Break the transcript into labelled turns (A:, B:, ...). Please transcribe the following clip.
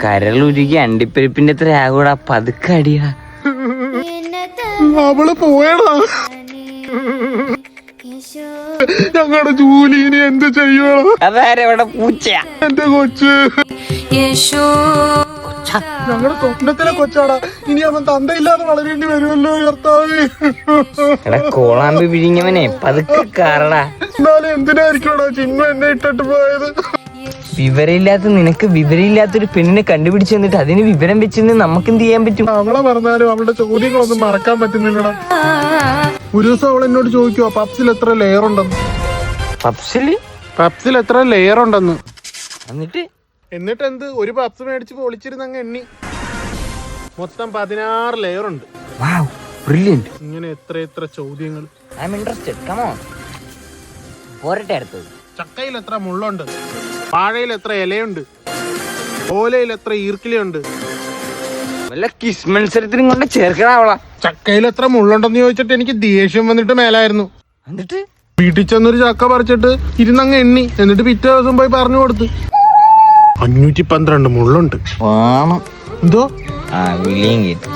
A: കരളുരുകി അണ്ടിപ്പരിപ്പിന്റെ അത്ര ആകൂടാ, പതുക്കെ അടിയാ.
B: അവള് പോയടാ. ഞങ്ങളുടെ ജോലി ഇനി എന്ത് ചെയ്യണം?
A: അതാരെവിടെ പൂച്ച?
B: എന്റെ കൊച്ച് ഞങ്ങളുടെ സ്വപ്നത്തിലെ കൊച്ചാടാ. ഇനി അവൻ തന്തയില്ലാതെ വളരേണ്ടി വരുമല്ലോ കർത്താവേ.
A: കോളാമ്പി പിഴിഞ്ഞവനെ പതുക്കെ കാറടാ.
B: എന്നാലും എന്തിനായിരിക്കോടാ ചിന്മ എന്നെ ഇട്ടിട്ട് പോയത്?
A: വിവരമില്ലാത്ത നിനക്ക് വിവരമില്ലാത്തൊരു പെണ്ണിനെ കണ്ടുപിടിച്ചു തന്നിട്ട് അതിന് വിവരം വെച്ചിരുന്ന് നമുക്ക് എന്ത് ചെയ്യാൻ പറ്റും?
B: അവളെ പറഞ്ഞാലും അവളുടെ ചോദ്യങ്ങളൊന്നും മറക്കാൻ പറ്റുന്നില്ലടാ. ഒരു ദിവസം അവൾ എന്നോട് ചോദിക്കുവാ പപ്സിൽ എത്ര ലെയർ ഉണ്ടെന്ന്. പപ്സിൽ എത്ര ലെയർ ഉണ്ടെന്ന്. എന്നിട്ട് എന്ത്, ഒരു പപ്സ് മേടിച്ച് പൊളിച്ചിരുന്ന് അങ്ങ് എണ്ണി. മൊത്തം 16 ലെയർ ഉണ്ട്. ഇങ്ങനെ എത്ര ചോദ്യങ്ങൾ. ചക്കയിൽ എത്ര മുള്ളുണ്ട്, വാഴയിൽ എത്ര ഇലയുണ്ട്, ഓലയിൽ എത്ര ഈർക്കിലുണ്ട്.
A: കിസ് മത്സരത്തിനും കൊണ്ട് ചേർക്കണവളാ.
B: ചക്കയിൽ എത്ര മുള്ളുണ്ടെന്ന് ചോദിച്ചിട്ട് എനിക്ക് ദേഷ്യം വന്നിട്ട് മേലായിരുന്നു.
A: എന്നിട്ട്
B: വീട്ടിൽ ചെന്നൊരു ചക്ക പറിച്ചിട്ട് ഇരുന്നങ്ങ് എണ്ണി. എന്നിട്ട് പിറ്റേ ദിവസം പോയി പറഞ്ഞു കൊടുത്ത് 512 മുള്ളുണ്ട്.
A: വാണം
B: എന്തോ
A: വിളിയും കേട്ടു.